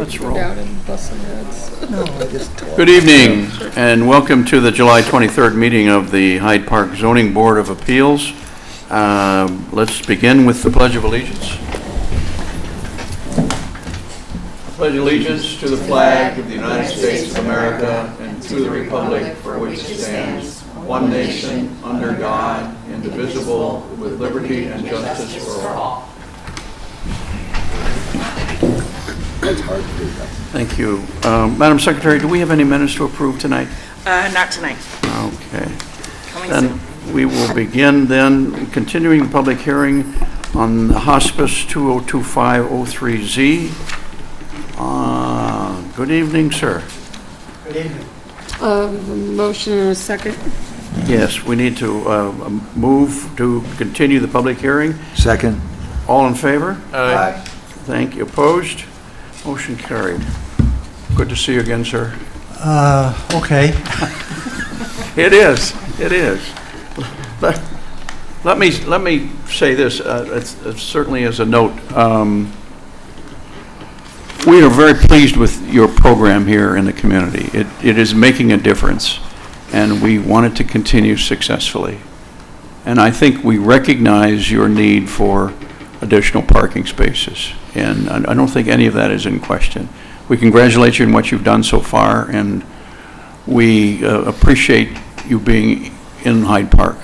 Let's roll. Out and busting heads. Good evening, and welcome to the July 23rd meeting of the Hyde Park Zoning Board of Appeals. Let's begin with the Pledge of Allegiance. I pledge allegiance to the flag of the United States of America and to the republic for which it stands, one nation, under God, indivisible, with liberty and justice for all. Thank you. Madam Secretary, do we have any minutes to approve tonight? Not tonight. Okay. Coming Then soon. we will begin then, continuing the public hearing on the Hospice 2025-03Z. Good evening, sir. Motion and a second. Yes, we need to move to continue the public hearing. Second. All in favor? Aye. Thank you. Opposed? Motion carried. Good to see you again, sir. Okay. It is. It is. Let me say this. It's certainly as a note. We are very pleased with your program here in the community. It is making a difference, and we want it to continue successfully. And I think we recognize your need for additional parking spaces, and I don't think any of that is in question. We congratulate you on what you've done so far, and we appreciate you being in Hyde Park.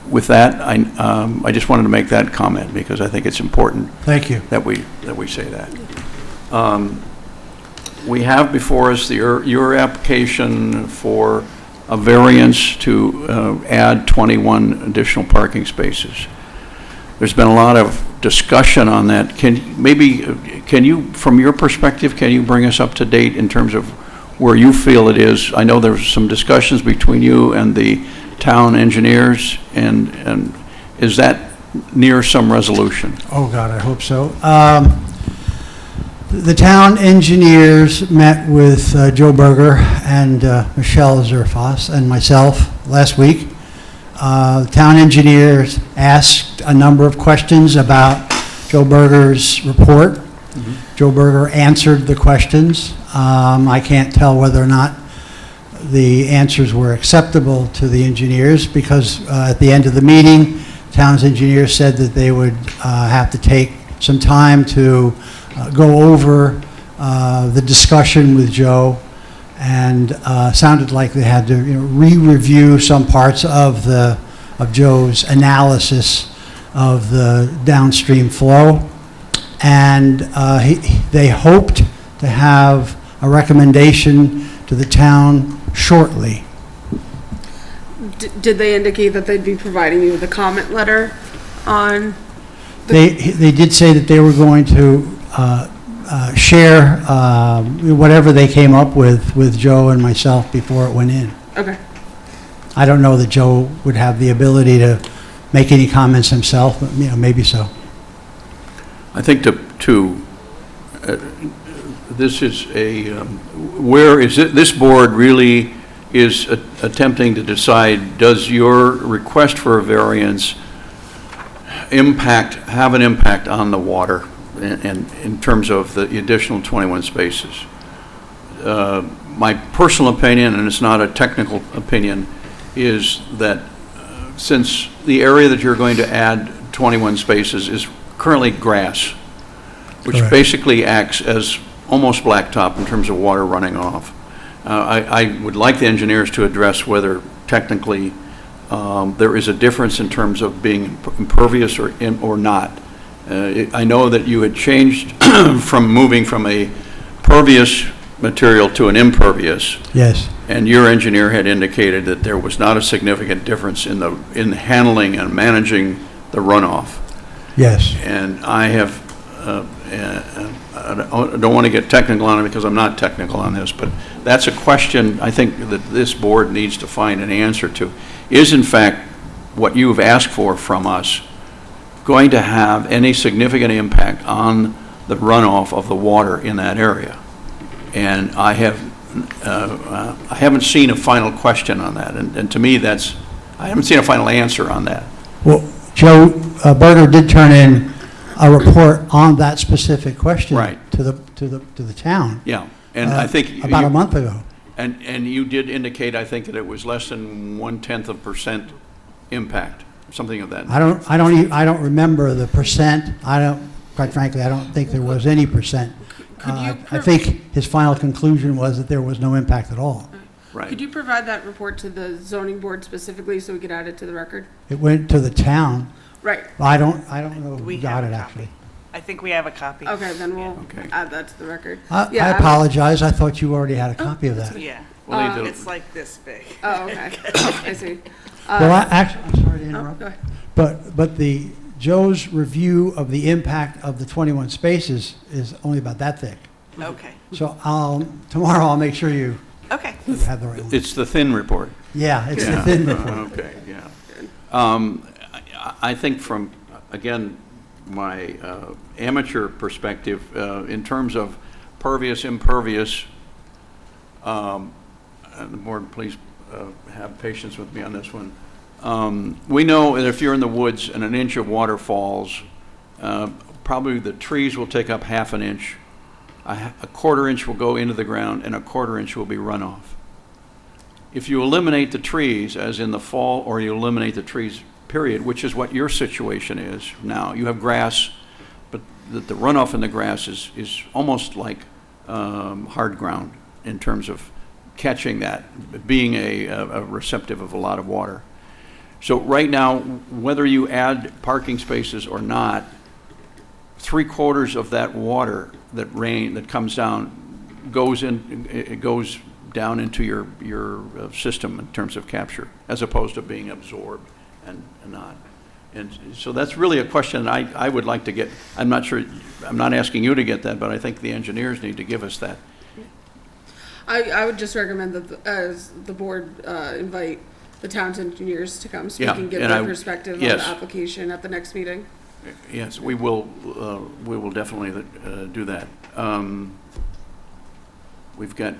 With that, I just wanted to make that comment because I think it's important. Thank you. That we say that. We have before us your application for a variance to add 21 additional parking spaces. There's been a lot of discussion on that. Can you, from your perspective, can you bring us up to date in terms of where you feel it is? I know there's some discussions between you and the town engineers, and is that near some resolution? Oh, God, I hope so. The town engineers met with Joe Berger and Michelle Zerfas and myself last week. The town engineers asked a number of questions about Joe Berger's report. Mm-hmm. Joe Berger answered the questions. I can't tell whether or not the answers were acceptable to the engineers because at the end of the meeting, town's engineers said that they would have to take some time to go over the discussion with Joe, and sounded like they had to re-review some parts of Joe's analysis of the downstream flow, and they hoped to have a recommendation to the town shortly. Did they indicate that they'd be providing you with a comment letter on? They did say that they were going to share whatever they came up with Joe and myself before it went in. Okay. I don't know that Joe would have the ability to make any comments himself, but maybe so. I think this is where is it? This board really is attempting to decide: does your request for a variance have an impact on the water, and in terms of the additional 21 spaces? My personal opinion, and it's not a technical opinion, is that since the area that you're going to add 21 spaces is currently grass, which Correct. Basically acts as almost blacktop in terms of water running off. I would like the engineers to address whether technically there is a difference in terms of being impervious or not. I know that you had changed from moving from a pervious material to an impervious. Yes. And your engineer had indicated that there was not a significant difference in handling and managing the runoff. Yes. And I have, I don't want to get technical on it because I'm not technical on this, but that's a question I think that this board needs to find an answer to. Is in fact what you've asked for from us going to have any significant impact on the runoff of the water in that area? And I haven't seen a final question on that, and to me I haven't seen a final answer on that. Well, Joe Berger did turn in a report on that specific question Right. to to the town. Yeah, and I think. About you- a month ago. And you did indicate, I think, that it was less than 1/10% impact, something of that. I don't remember the percent. Quite frankly, I don't think there was any percent. Could you I think his final conclusion was that there was no impact at all. Right. Could you provide that report to the zoning board specifically so we could add it to the record? It went to the town. Right. I don't know We who got have it, a actually. copy. I think we have a copy. Okay, then we'll Okay. add that to the record. I Yeah, apologize. I thought you already had a copy of that. Yeah. Well, they did- It's like this big. Oh, okay. I see. Well, actually, I'm sorry to Oh, interrupt. go ahead. But Joe's review of the impact of the 21 spaces is only about that thick. Okay. So tomorrow I'll make sure you Okay. have the right one. It's the thin report. Yeah, it's the Yeah. thin report. Okay, yeah. I think from, again, my amateur perspective, in terms of pervious, impervious, and the board, please have patience with me on this one. We know that if you're in the woods and an inch of water falls, probably the trees will take up half an inch, a quarter inch will go into the ground, and a quarter inch will be runoff. If you eliminate the trees, as in the fall, or you eliminate the trees, period, which is what your situation is now, you have grass, but the runoff in the grass is almost like hard ground in terms of catching that, being a receptive of a lot of water. So right now, whether you add parking spaces or not, 3/4 of that water that comes down goes down into your system in terms of capture, as opposed to being absorbed and not. And so that's really a question I would like to get. I'm not sure, I'm not asking you to get that, but I think the engineers need to give us that. I would just recommend that as the board invite the town's engineers to come speak Yeah, and give and their I- perspective on yes. the application at the next meeting. Yes, we will definitely do that. We've got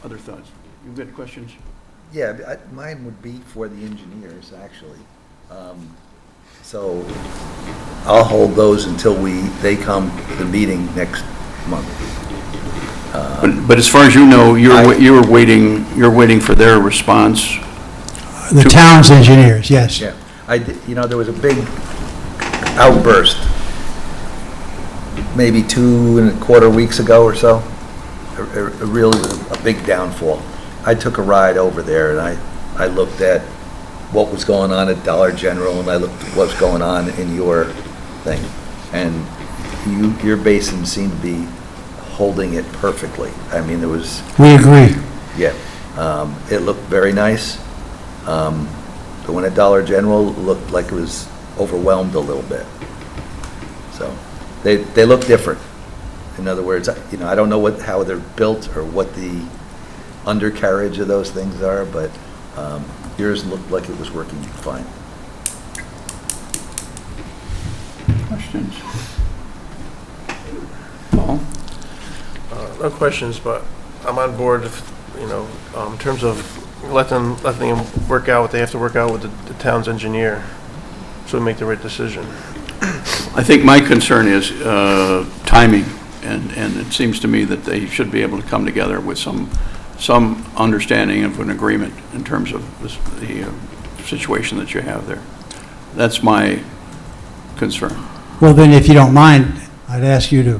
other thoughts. You've got questions? Yeah, mine would be for the engineers, actually. So I'll hold those until they come to the meeting next month. But as far as you know, you're waiting for their response. The town's engineers, yes. Yeah, there was a big outburst maybe 2.25 weeks ago or so. Really a big downfall. I took a ride over there and I looked at what was going on at Dollar General and I looked at what's going on in your thing. And your basin seemed to be holding it perfectly. I mean, there was, We agree. yeah, it looked very nice. The one at Dollar General looked like it was overwhelmed a little bit. So they look different. In other words, I don't know how they're built or what the undercarriage of those things are, but yours looked like it was working fine. Questions? Paul? No questions, but I'm on board, in terms of letting them work out what they have to work out with the town's engineer, so we make the right decision. I think my concern is timing, and it seems to me that they should be able to come together with some understanding of an agreement in terms of the situation that you have there. That's my concern. Well, then, if you don't mind, I'd ask you to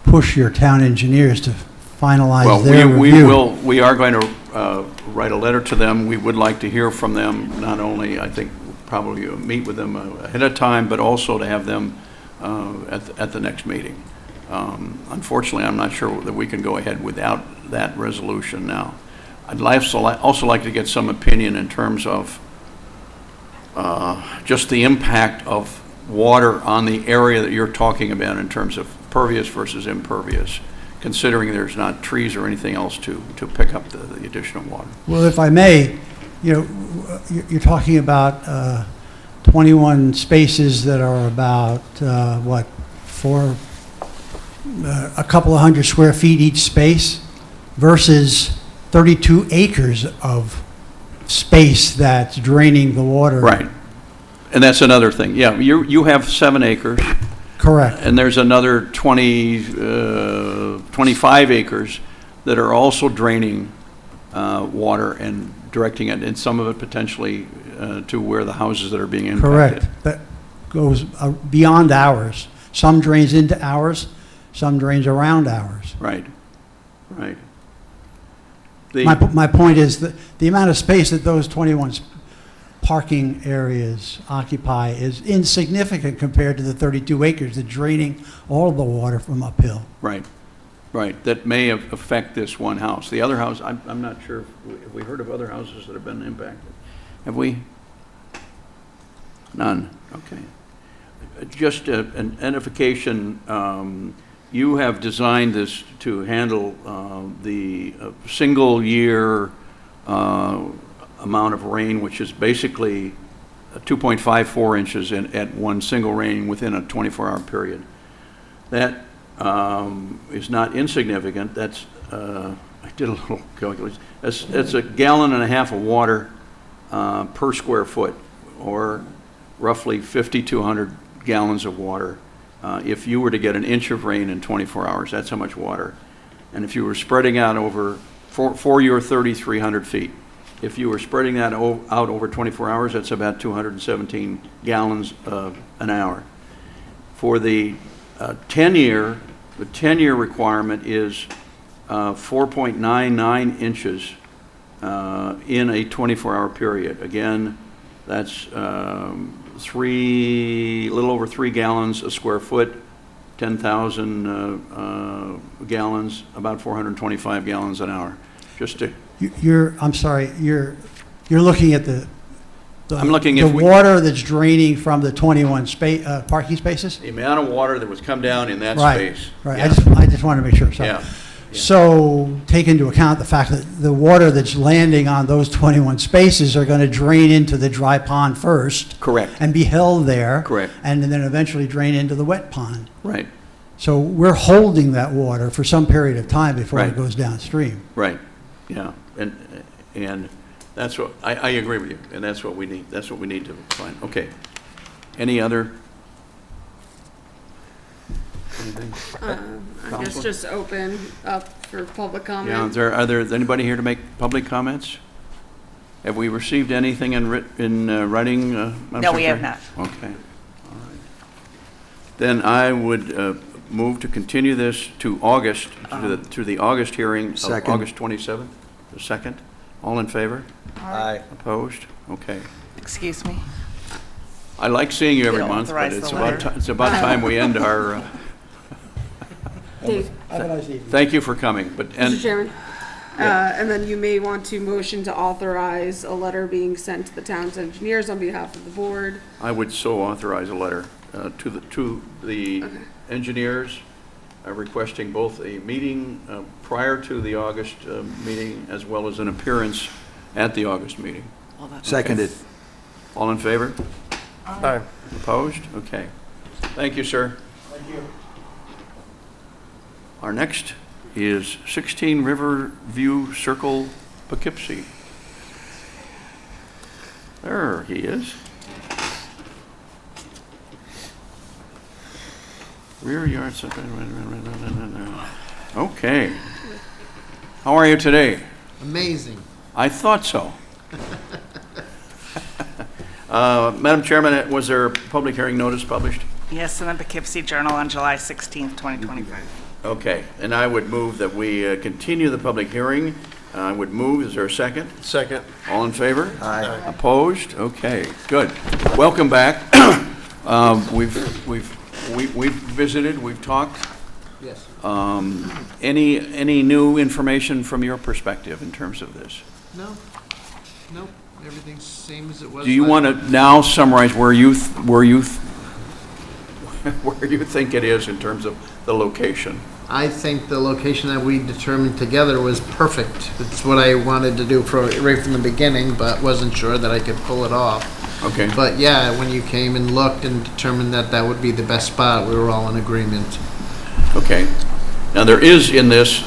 push your town engineers to finalize their review. We are going to write a letter to them. We would like to hear from them, not only, I think, probably meet with them ahead of time, but also to have them at the next meeting. Unfortunately, I'm not sure that we can go ahead without that resolution now. I'd also like to get some opinion in terms of just the impact of water on the area that you're talking about in terms of pervious versus impervious, considering there's not trees or anything else to pick up the additional water. Well, if I may, you're talking about 21 spaces that are about, a couple of hundred square feet each space versus 32 acres of space that's draining the water. Right. And that's another thing. Yeah, you have 7 acres, Correct. and there's another 20, 25 acres that are also draining water and directing it, and some of it potentially to where the houses that are being impacted. Correct. That goes beyond ours. Some drains into ours, some drains around ours. Right, right. My point is that the amount of space that those 21 parking areas occupy is insignificant compared to the 32 acres that draining all of the water from uphill. Right, right. That may affect this one house. The other house, I'm not sure, have we heard of other houses that have been impacted? Have we? None, okay. Just an edification, you have designed this to handle the single-year amount of rain, which is basically 2.54 inches at one single rain within a 24-hour period. That is not insignificant. That's, I did a little calculation. That's a gallon and a half of water per square foot, or roughly 5,200 gallons of water. If you were to get an inch of rain in 24 hours, that's how much water. And if you were spreading out over, for your 3,300 feet, if you were spreading that out over 24 hours, that's about 217 gallons an hour. For the 10-year, the 10-year requirement is 4.99 inches in a 24-hour period. Again, that's little over 3 gallons a square foot, 10,000 gallons, about 425 gallons an hour. Just to, I'm sorry, you're looking at the I'm looking the if we, water that's draining from the 21 parking spaces? the amount of water that was come down in that Right, space. right. Yeah. I just want to make sure. So, Yeah. so take into account the fact that the water that's landing on those 21 spaces are going to drain into the dry pond first. Correct. And be held there. Correct. And then eventually drain into the wet pond. Right, So we're holding that water for some period of time before Right. it goes downstream. right, yeah, and that's what, I agree with you, and that's what we need, to find. Okay. Any other? Anything? I guess Counselor? just open up for public Yeah, comment. is anybody here to make public comments? Have we received anything in writing, Madam No, we have Secretary? Okay, all right. Then I would move to continue this to August, to the August hearing of Second. August 27th. The second. All in favor? Aye. Opposed? Okay. Excuse me. I like seeing you every You'll month, but authorize it's the about, letter. it's about time we end our, Dave, thank you for coming, but, Mr. and, Chairman, and then you may want to motion to authorize a letter being sent to the town's engineers on behalf of the board. I would so authorize a letter to the Okay. engineers requesting both a meeting prior to the August meeting as well as an appearance at the August meeting. Well, that's Seconded. All in favor? Aye. Opposed? Okay. Thank you, sir. Thank you. Our next is 16 Riverview Circle, Poughkeepsie. There he is. Rear yard setback. Okay. How are you today? Amazing. I thought so. Madam Chairman, was there a public hearing notice published? Yes, in the Poughkeepsie Journal on July 16th, 2025. Okay, and I would move that we continue the public hearing. I would move, is there a second? Second. All in favor? Aye. Opposed? Okay, good. Welcome back. We've visited, we've talked. Yes. Any new information from your perspective in terms of this? No. Nope. Everything's same as it was. Do you want to now summarize where you think it is in terms of the location? I think the location that we determined together was perfect. It's what I wanted to do right from the beginning, but wasn't sure that I could pull it off. Okay. But yeah, when you came and looked and determined that that would be the best spot, we were all in agreement. Okay. Now, there is in this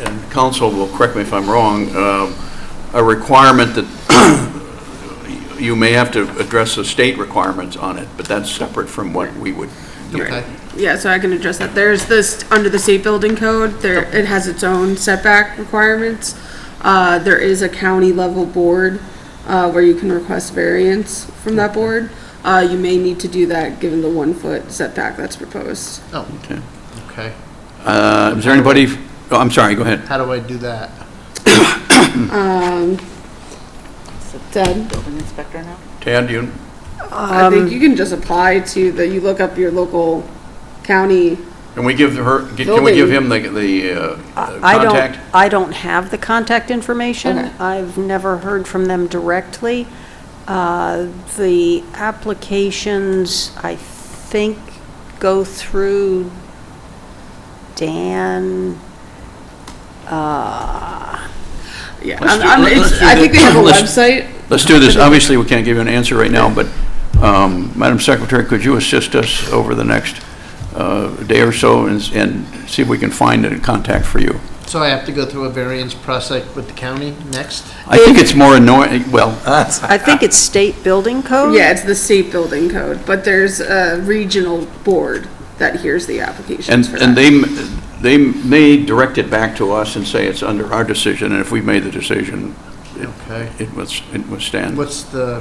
and council will correct me if I'm wrong, a requirement that you may have to address the state requirements on it, but that's separate from what we would Okay. Yeah, so I can address that. There's this, under the state building code, it has its own setback requirements. There is a county level board, where you can request variance from that board. You may need to do that given the 1 foot setback that's proposed. Oh, Okay. okay. Is there anybody, oh, I'm sorry, go ahead. How do I do that? Ted? Building inspector now? Tad, you, I think you can just apply to you look up your local county. can we give him the contact? I don't have the contact information. Okay. I've never heard from them directly. The applications, I think, go through Dan. Yeah, Let's do I think they have a let's- website. Let's do this. Obviously, we can't give you an answer right now, but, Madam Secretary, could you assist us over the next day or so and see if we can find a contact for you? So I have to go through a variance process with the county next? I think it's more annoying, well, I think it's state building code. Yeah, it's the state building code, but there's a regional board that hears the applications for and that. they may direct it back to us and say it's under our decision, and if we made the decision, Okay. it would stand. What's the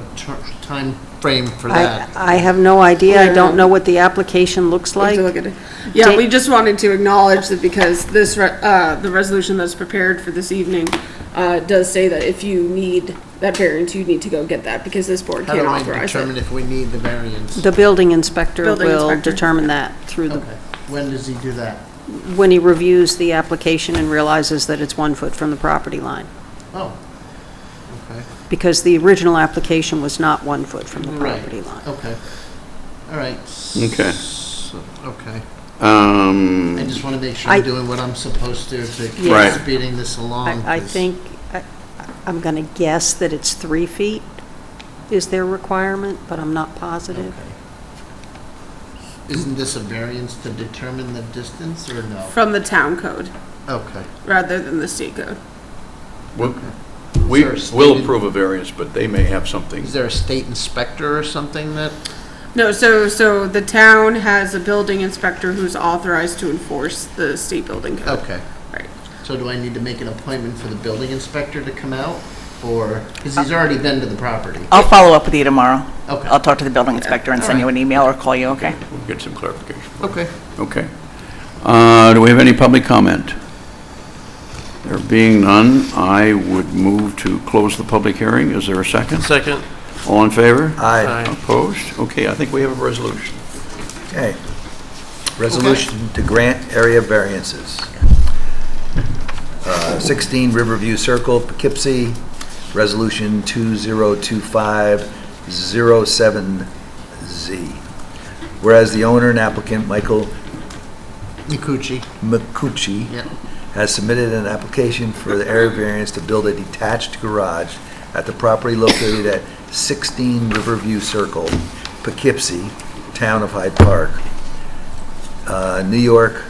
time frame for that? I have no idea. I don't know what the application looks We have like. to look at it. Yeah, we just wanted to acknowledge that because this, the resolution that's prepared for this evening, does say that if you need that variance, you need to go get that because this board How can't do I authorize determine it. if we need the variance? The building inspector Building will inspector. determine that through the, Okay. When does he do that? when he reviews the application and realizes that it's 1 foot from the property line. Oh. Okay. Because the original application was not 1 foot from the Right. property line. Okay. All right. Okay. Okay. Um, I just want to make sure I- I'm doing what I'm supposed to keep Right. speeding this along. I 'cause- think, I'm going to guess that it's 3 feet is their requirement, but I'm not positive. Okay. Isn't this a variance to determine the distance or no? From the town code Okay. rather than the state code. we Is there a will stated- approve a variance, but they may have something. Is there a state inspector or something that? No, so the town has a building inspector who's authorized to enforce the state building code. Okay. Right. So do I need to make an appointment for the building inspector to come out? Or, because he's already been to the property? I'll follow up with you tomorrow. Okay. I'll talk to the building inspector and send you an email or call you, okay? We'll get some clarification. Okay. Okay. Do we have any public comment? There being none, I would move to close the public hearing. Is there a second? Second. All in favor? Aye. Opposed? Okay, I think we have a resolution. Okay. Resolution to grant area variances. 16 Riverview Circle, Poughkeepsie, Resolution 2025-07Z. Whereas the owner and applicant, Michael Nikuchi. McCucci, Yeah. has submitted an application for the area variance to build a detached garage at the property located at 16 Riverview Circle, Poughkeepsie, Town of Hyde Park, New York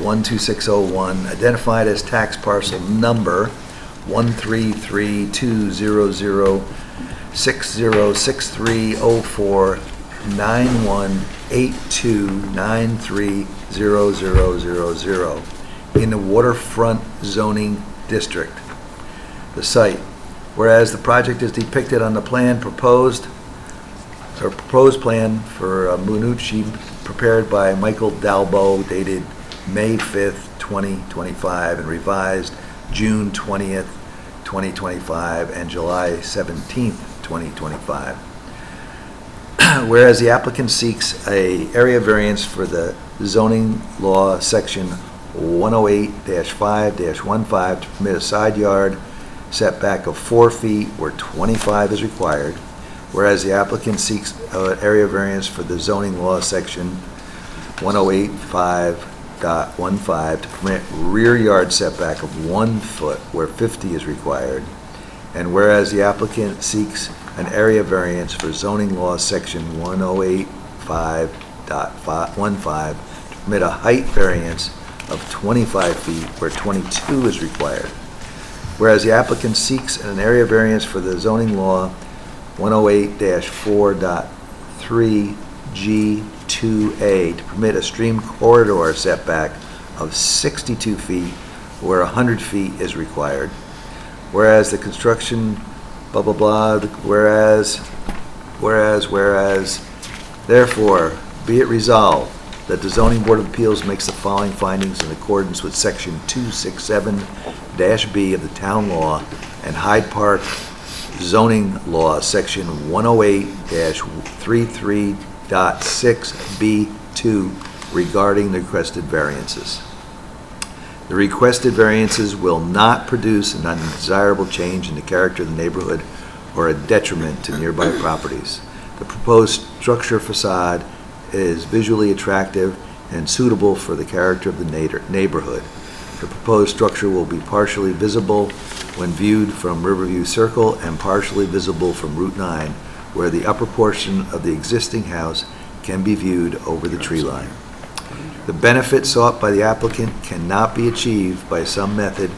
12601, identified as tax parcel number 13320063063049182930000 in the waterfront zoning district. The site, whereas the project is depicted on the proposed plan for Munucci, prepared by Michael Dalbo, dated May 5th, 2025, and revised June 20th, 2025, and July 17th, 2025. Whereas the applicant seeks a area variance for the zoning law section 108-5-15 to permit a side yard setback of 4 feet where 25 is required. Whereas the applicant seeks an area variance for the zoning law section 108.5.15 to permit rear yard setback of 1 foot where 50 is required. And whereas the applicant seeks an area variance for zoning law section 108.5.15 to permit a height variance of 25 feet where 22 is required. Whereas the applicant seeks an area variance for the zoning law 108-4.3 G2A to permit a stream corridor setback of 62 feet where 100 feet is required. Whereas the construction, blah, blah, blah, whereas, therefore, be it resolved that the Zoning Board of Appeals makes the following findings in accordance with Section 267-B of the Town Law and Hyde Park Zoning Law, Section 108-33.6B2 regarding the requested variances. The requested variances will not produce an undesirable change in the character of the neighborhood or a detriment to nearby properties. The proposed structure facade is visually attractive and suitable for the character of the neighborhood. The proposed structure will be partially visible when viewed from Riverview Circle and partially visible from Route 9, where the upper portion of the existing house can be viewed over the tree line. The benefit sought by the applicant cannot be achieved by some method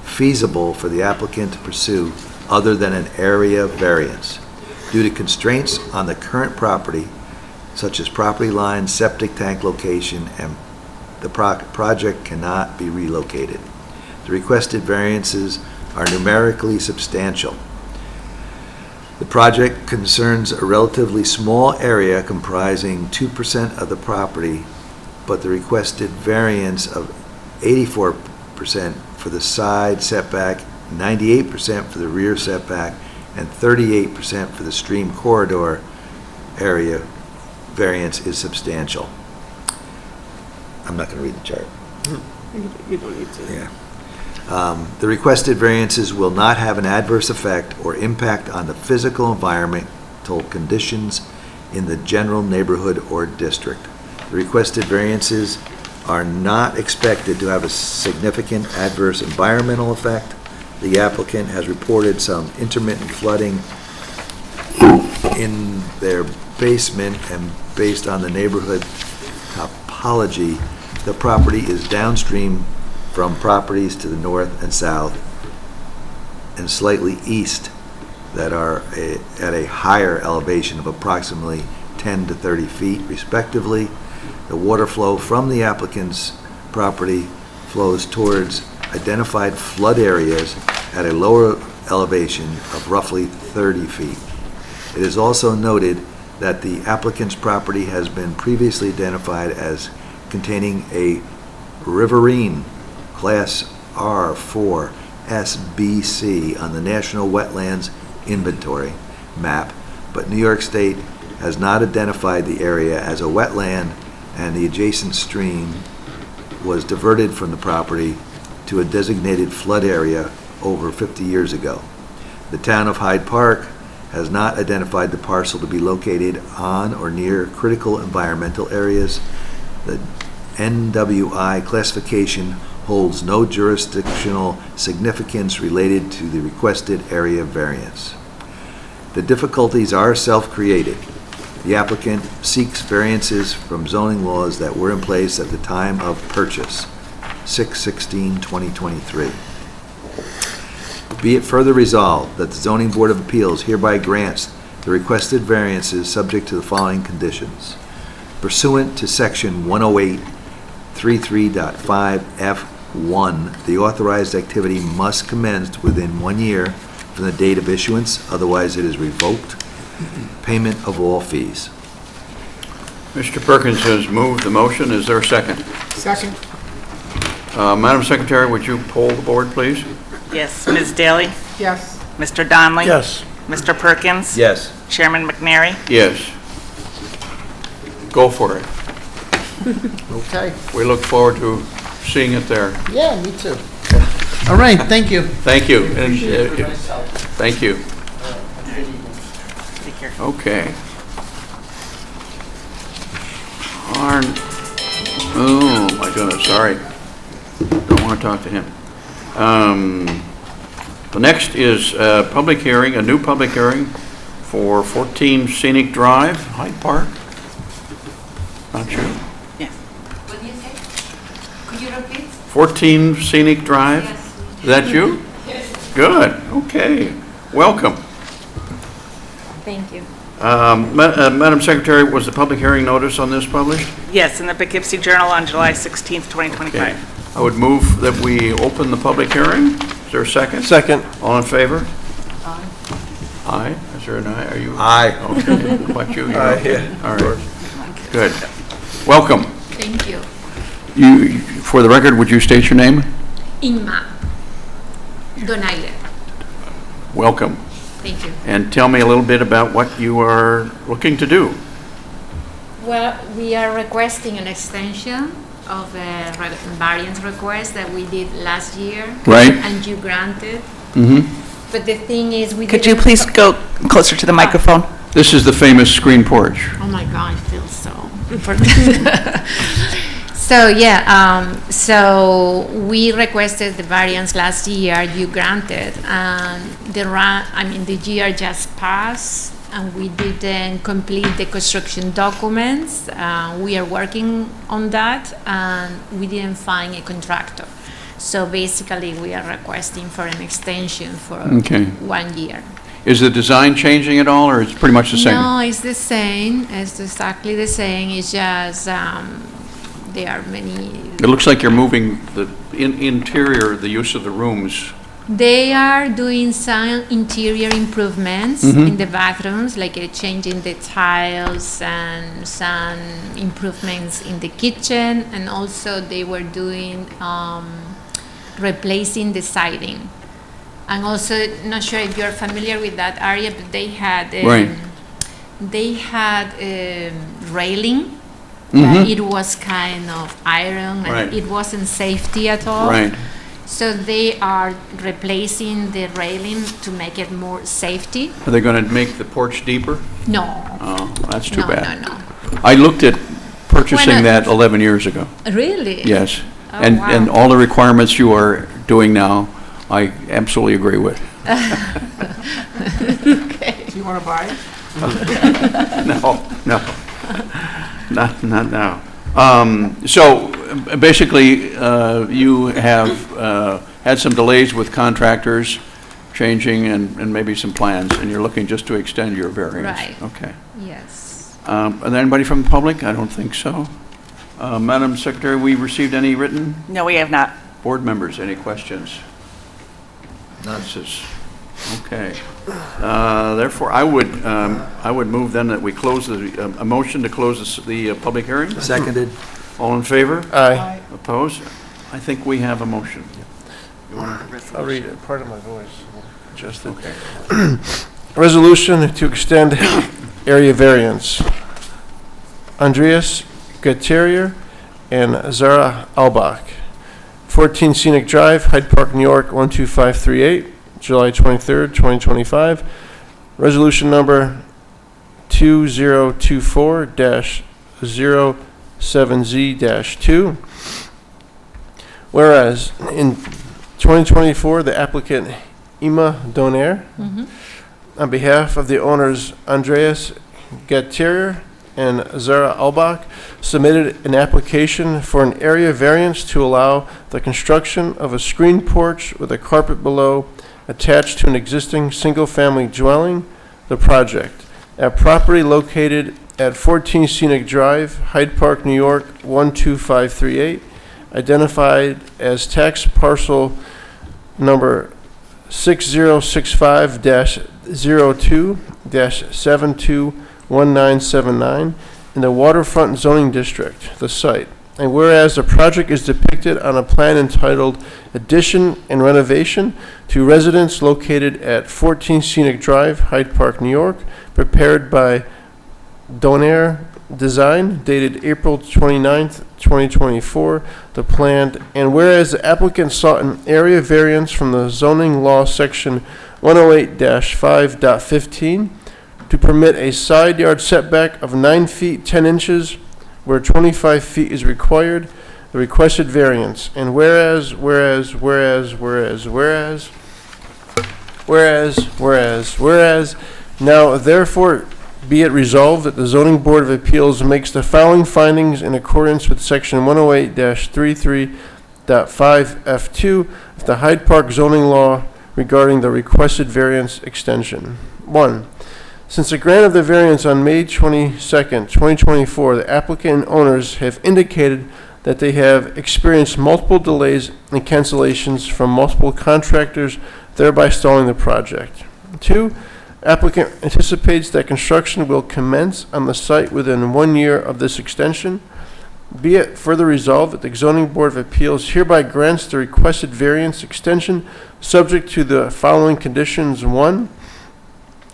feasible for the applicant to pursue other than an area variance. Due to constraints on the current property, such as property line, septic tank location, and the project cannot be relocated. The requested variances are numerically substantial. The project concerns a relatively small area comprising 2% of the property, but the requested variance of 84% for the side setback, 98% for the rear setback, and 38% for the stream corridor area variance is substantial. I'm not going to read the chart. You don't need to. Yeah. The requested variances will not have an adverse effect or impact on the physical environmental conditions in the general neighborhood or district. The requested variances are not expected to have a significant adverse environmental effect. The applicant has reported some intermittent flooding in their basement, and based on the neighborhood topology, the property is downstream from properties to the north and south and slightly east that are at a higher elevation of approximately 10 to 30 feet respectively. The water flow from the applicant's property flows towards identified flood areas at a lower elevation of roughly 30 feet. It is also noted that the applicant's property has been previously identified as containing a riverine Class R4 SBC on the National Wetlands Inventory map, but New York State has not identified the area as a wetland, and the adjacent stream was diverted from the property to a designated flood area over 50 years ago. The town of Hyde Park has not identified the parcel to be located on or near critical environmental areas. The NWI classification holds no jurisdictional significance related to the requested area variance. The difficulties are self-created. The applicant seeks variances from zoning laws that were in place at the time of purchase, 6/16/2023. Be it further resolved that the Zoning Board of Appeals hereby grants the requested variances subject to the following conditions. Pursuant to Section 108.33.5F1, the authorized activity must commence within 1 year from the date of issuance, otherwise it is revoked. Payment of all fees. Mr. Perkins has moved the motion. Is there a second? Second. Madam Secretary, would you poll the board, please? Yes. Ms. Daly? Yes. Mr. Donnelly? Yes. Mr. Perkins? Yes. Chairman McNary? Yes. Go for it. Okay. We look forward to seeing it there. Yeah, me too. All right, thank you. Thank you. And, thank you. Take care. Okay. Oh, my goodness, sorry. Don't want to talk to him. The next is a public hearing, a new public hearing for 14 Scenic Drive, Hyde Park. Not you. Yes. What do you say? Could you repeat? 14 Scenic Drive? Yes. Is that you? Yes. Good, okay. Welcome. Thank you. Madam Secretary, was the public hearing notice on this published? Yes, in the Poughkeepsie Journal on July 16th, Okay. 2025. I would move that we open the public hearing. Is there a second? Second. All in favor? Aye. Is there an aye? Are you? Aye. Okay. How about you? You're Aye, okay? yeah, All of right. Good. Welcome. Thank you. You, for the record, would you state your name? Inma Donaire. Welcome. Thank you. And tell me a little bit about what you are looking to do. Well, we are requesting an extension of a variance request that we did last year. Right. And you granted. Mm-hmm. But the thing is, we Could you didn't- please go closer to the microphone? This is the famous screen porch. Oh my God, I feel so important. So so we requested the variance last year, you granted, and the year just passed, and we didn't complete the construction documents. We are working on that, and we didn't find a contractor. So basically, we are requesting for an extension for Okay. 1 year. Is the design changing at all, or it's pretty much the same? No, it's the same. It's exactly the same. It's just there are many. It looks like you're moving the interior, the use of the rooms. They are doing some interior improvements in the bathrooms, like changing the tiles and some improvements in the kitchen, and also they were doing replacing the siding. And also, not sure if you're familiar with that area, but they had Right. Railing. But it was kind of iron, and Right. it wasn't safety at all. Right. So they are replacing the railing to make it more safety. Are they going to make the porch deeper? No. Oh, that's too No, bad. no. I looked at purchasing Why not? that 11 years ago. Really? Yes. Oh, And wow. all the requirements you are doing now, I absolutely agree with. Okay. Do you want to buy it? No. Not now. So basically, you have had some delays with contractors changing and maybe some plans, and you're looking just to extend your variance? Right. Okay. Yes. Are there anybody from the public? I don't think so. Madam Secretary, we received any written? No, we have not. Board members, any questions? None. Okay. Therefore, I would move then that we close a motion to close the public hearing. Seconded. All in favor? Aye. Opposed? I think we have a motion. I'll read it, part of my voice. Adjust it. Okay. Resolution to extend area variance. Andreas Gutierrez and Zara Albach, 14 Scenic Drive, Hyde Park, New York, 12538, July 23rd, 2025. Resolution number 2024-07Z-2. Whereas in 2024, the applicant Ima Donaire, on behalf of the owners Andreas Gutierrez and Zara Albach, submitted an application for an area variance to allow the construction of a screen porch with a carpet below attached to an existing single-family dwelling, the project, at property located at 14 Scenic Drive, Hyde Park, New York, 12538, identified as tax parcel number 6065-02-721979 in the Waterfront Zoning District, the site. And whereas the project is depicted on a plan entitled Addition and Renovation to Residence located at 14 Scenic Drive, Hyde Park, New York, prepared by Donaire Design, dated April 29th, 2024, the plan. And whereas the applicant sought an area variance from the zoning law section 108-5.15 to permit a side yard setback of 9 feet 10 inches where 25 feet is required, the requested variance. And whereas, now therefore be it resolved that the Zoning Board of Appeals makes the following findings in accordance with section 108-33.5F2 of the Hyde Park zoning law regarding the requested variance extension. 1. Since the grant of the variance on May 22nd, 2024, the applicant and owners have indicated that they have experienced multiple delays and cancellations from multiple contractors, thereby stalling the project. 2, applicant anticipates that construction will commence on the site within 1 year of this extension. Be it further resolved that the Zoning Board of Appeals hereby grants the requested variance extension subject to the following conditions. 1,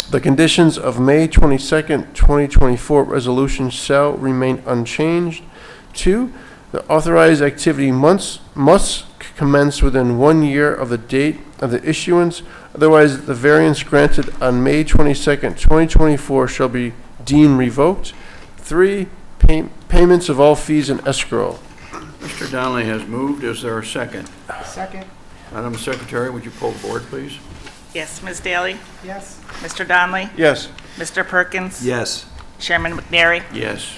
the conditions of May 22nd, 2024 resolution shall remain unchanged. 2, the authorized activity must commence within 1 year of the date of the issuance. Otherwise, the variance granted on May 22nd, 2024 shall be deemed revoked. 3, payments of all fees in escrow. Mr. Donnelly has moved. Is there a second? Second. Madam Secretary, would you pull the board, please? Yes, Ms. Daly? Yes. Mr. Donnelly? Yes. Mr. Perkins? Yes. Chairman McNary? Yes.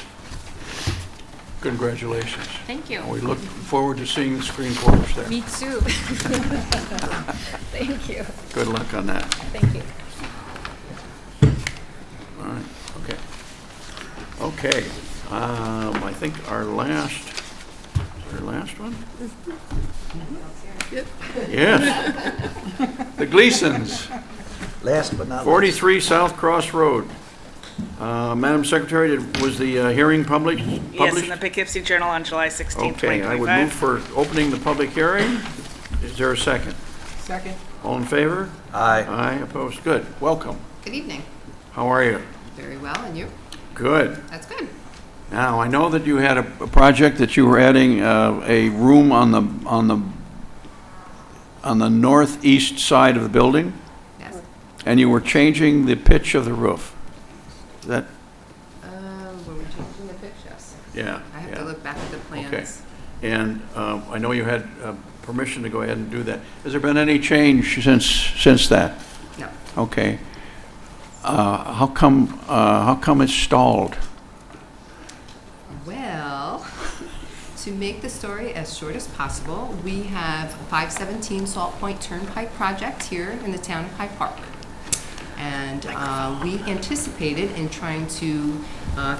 Congratulations. Thank you. We look forward to seeing the screen porch there. Me too. Thank you. Good luck on that. Thank you. All right, okay. Okay, I think our last one? Yes. The Gleasons, Last but not least. 43 South Cross Road. Madam Secretary, was the hearing published? Yes, in the Poughkeepsie Journal on July 16, Okay, I would 2025. move for opening the public hearing. Is there a second? Second. All in favor? Aye. Aye, opposed, good. Welcome. Good evening. How are you? Very well, and you? Good. That's good. Now, I know that you had a project that you were adding a room on the northeast side of the building, Yes. and you were changing the pitch of the roof. Is that, Were we changing the pitch? Yes. yeah. I have yeah. to look back at the plans. Okay. And I know you had permission to go ahead and do that. Has there been any change since that? No. Okay. How come it's stalled? Well, to make the story as short as possible, we have 517 Salt Point Turnpike project here in the town of Hyde Park. And we anticipated in trying to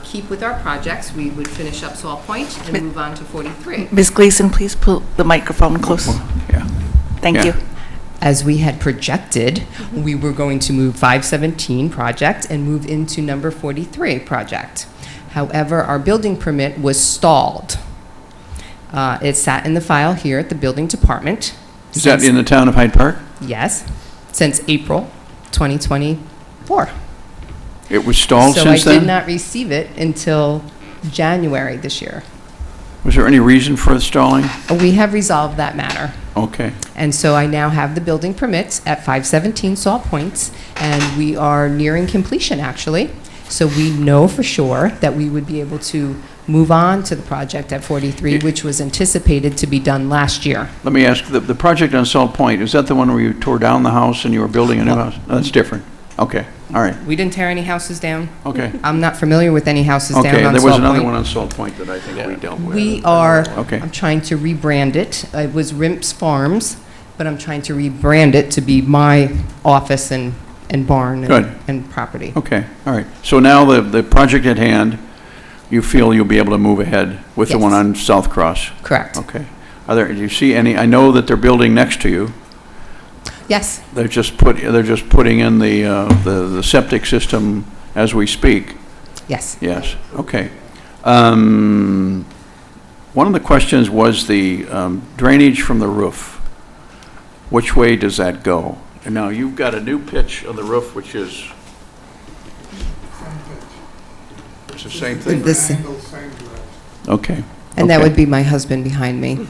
keep with our projects, we would finish up Salt Point and move on to 43. Ms. Gleason, please pull the microphone close. Yeah. Thank Yeah. you. As we had projected, we were going to move 517 project and move into number 43 project. However, our building permit was stalled. It sat in the file here at the building department. Is that in the town of Hyde Park? Yes, since April 2024. It was stalled So since I then? did not receive it until January this year. Was there any reason for the stalling? We have resolved that matter. Okay. And so I now have the building permits at 517 Salt Points, and we are nearing completion, actually. So we know for sure that we would be able to move on to the project at 43, which was anticipated to be done last year. Let me ask, the project on Salt Point, is that the one where you tore down the house and you were building a new house? No, that's different. Okay, all right, We didn't tear any houses down. okay. I'm not familiar with any houses down on Okay, Salt there Point. was another one on Salt Point that I think we dealt with. We are, Okay. I'm trying to rebrand it. It was Rimps Farms, but I'm trying to rebrand it to be my office and barn Good. and property. Okay, all right. So now the project at hand, you feel you'll be able to move ahead with the one Yes. on South Cross? Correct. Okay. Do you see any, I know that they're building next to you. Yes, They're just putting in the septic system as we speak. yes. Yes, okay. One of the questions was the drainage from the roof. Which way does that go? And now you've got a new pitch on the roof, which is... It's the same thing? This- Okay. And that okay. would be my husband behind me,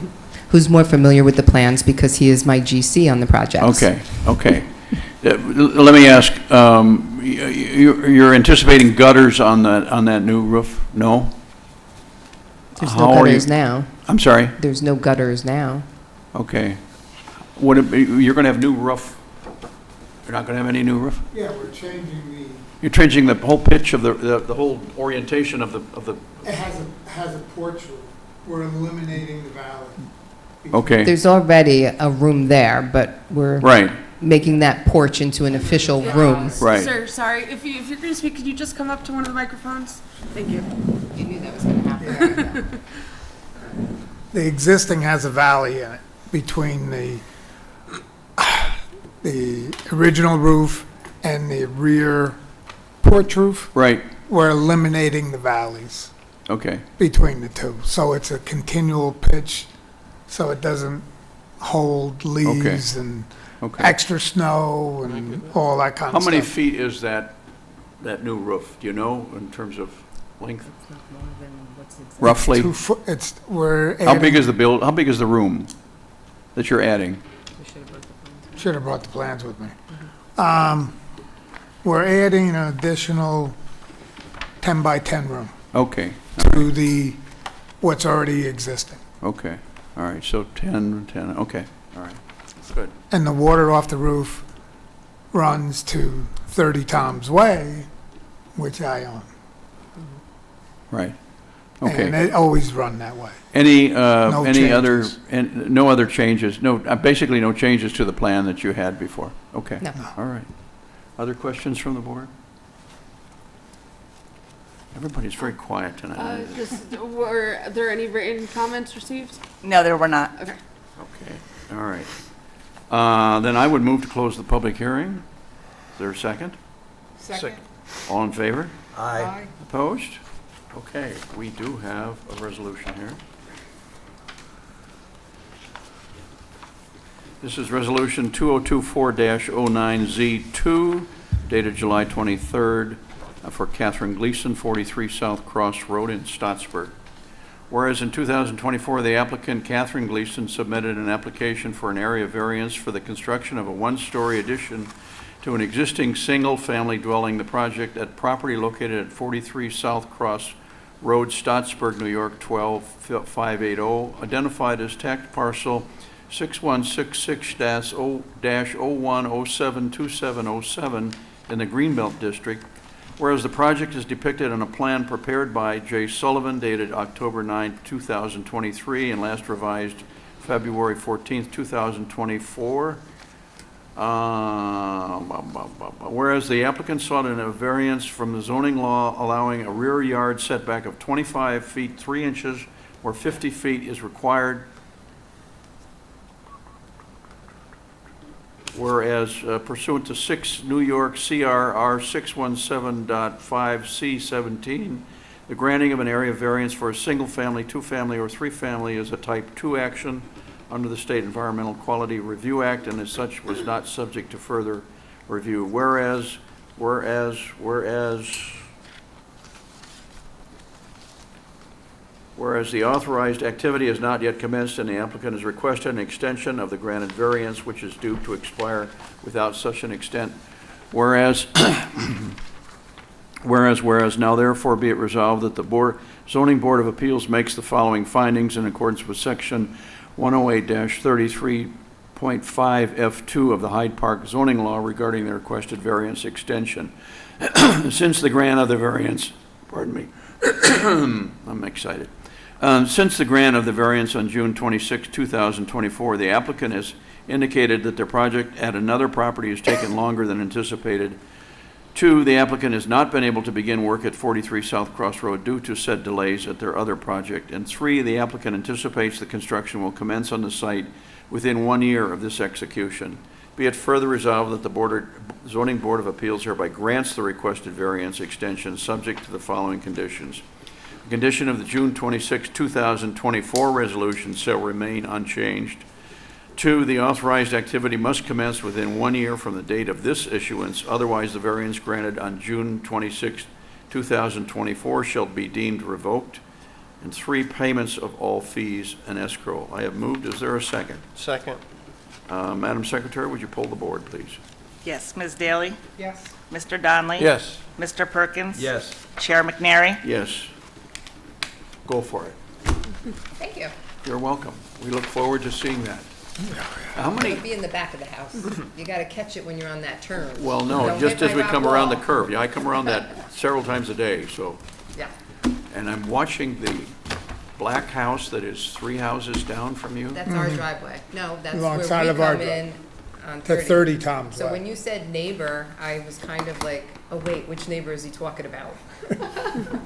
who's more familiar with the plans because he is my GC on the project. Okay, okay. Let me ask, you're anticipating gutters on that new roof? No? There's How no are you- gutters now. I'm sorry? There's no gutters now. Okay. Would it be, you're going to have new roof? You're not going to have any new roof? Yeah, we're changing You're changing the whole pitch of the whole orientation of the, it has a porch roof. We're eliminating the valley. okay, There's already a room there, but we're right. making that porch into an official room. Right. Sir, sorry, if you're going to speak, could you just come up to one of the microphones? Thank you. You knew that was going to happen. The existing has a valley in it between the original roof and the rear porch roof. Right, We're eliminating the valleys okay, between the two. So it's a continual pitch, so it doesn't hold leaves and okay. extra snow and all that kind How of many stuff. feet is that new roof? Do you know, in terms of length? Roughly? 2 foot, we're How big adding, is how big is the room that you're adding? should have brought the plans with me. We're adding an additional 10 by 10 room Okay, to what's already existing. okay, all right, so 10, okay, all right, good. And the water off the roof runs to 30 Tom's Way, which I own. Right, And okay. it always run that way. Any other, changes. and no other changes, basically no changes to the plan that you had before? Okay. No. All right. Other questions from the board? Everybody's very quiet tonight. Were there any written comments received? No, there were not. Okay. Okay, all right. Then I would move to close the public hearing. Is there a second? Second. All in favor? Aye. Opposed? Okay, we do have a resolution here. This is Resolution 2024-09Z2, dated July 23rd, for Catherine Gleason, 43 South Cross Road in Stottsburg. Whereas in 2024, the applicant Catherine Gleason submitted an application for an area variance for the construction of a one-story addition to an existing single-family dwelling. The project at property located at 43 South Cross Road, Stottsburg, New York, 12580, identified as tax parcel 6166-01072707 in the Greenbelt District, whereas the project is depicted on a plan prepared by J. Sullivan dated October 9, 2023, and last revised February 14, 2024. Whereas the applicant sought a variance from the zoning law allowing a rear yard setback of 25 feet 3 inches where 50 feet is required. Whereas pursuant to 6 New York CRR 617.5C17, the granting of an area variance for a single-family, two-family, or three-family is a Type 2 action under the State Environmental Quality Review Act, and as such was not subject to further review. Whereas the authorized activity has not yet commenced and the applicant has requested an extension of the granted variance, which is due to expire without such an extent. Whereas, now therefore be it resolved that the Zoning Board of Appeals makes the following findings in accordance with Section 108-33.5 F2 of the Hyde Park zoning law regarding the requested variance extension. Since the grant of the variance, pardon me, I'm excited. Since the grant of the variance on June 26, 2024, the applicant has indicated that their project at another property has taken longer than anticipated. 2, the applicant has not been able to begin work at 43 South Cross Road due to said delays at their other project. And 3, the applicant anticipates the construction will commence on the site within 1 year of this execution. Be it further resolved that the Zoning Board of Appeals hereby grants the requested variance extension subject to the following conditions. The condition of the June 26, 2024 resolution shall remain unchanged. 2, the authorized activity must commence within 1 year from the date of this issuance. Otherwise, the variance granted on June 26, 2024 shall be deemed revoked. And 3, payments of all fees and escrow. I have moved. Is there a second? Second. Madam Secretary, would you poll the board, please? Yes, Ms. Daly? Yes. Mr. Donnelly? Yes. Mr. Perkins? Yes. Chair McNary? Yes. Go for it. Thank you. You're welcome. We look forward to seeing that. How many? Be in the back of the house. You got to catch it when you're on that turn. Well, no, Don't just hit as my we come rock around the wall. curve. Yeah, I come around that several times a day, so. Yeah. And I'm watching the black house that is 3 houses down from you. That's our driveway. No, that's where we Alongside of our come in. on To 30. 30 Tom's So Way. when you said neighbor, I was kind of like, oh wait, which neighbor is he talking about?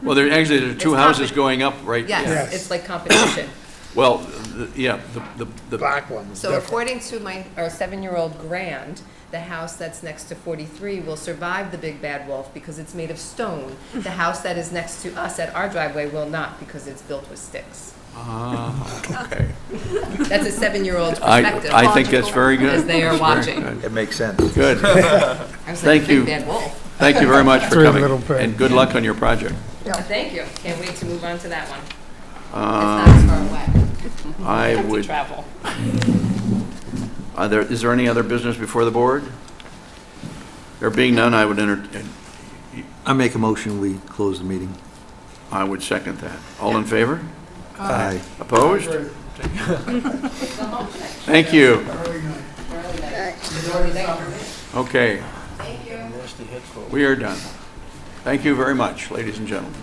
Well, there are two It's houses compet- going up right. Yes, Yes. it's like competition. Well, yeah, the Black one's So different. according to our 7-year-old grand, the house that's next to 43 will survive the big bad wolf because it's made of stone. The house that is next to us at our driveway will not because it's built with sticks. okay. That's a 7-year-old's I perspective. think that's very good. As they are That's very watching. good. It makes sense. Good. I was Thank like, you. big bad wolf. Thank you very much for Three coming. little pigs. And good luck on your project. Thank you. Can't wait to move on to that one. It's Um, not as far away. I Have to would, travel. is there any other business before the board? There being none, I would I make a motion, we close the meeting. I would second that. All in favor? Aye. Opposed? Thank you. Okay. We are done. Thank you very much, ladies and gentlemen.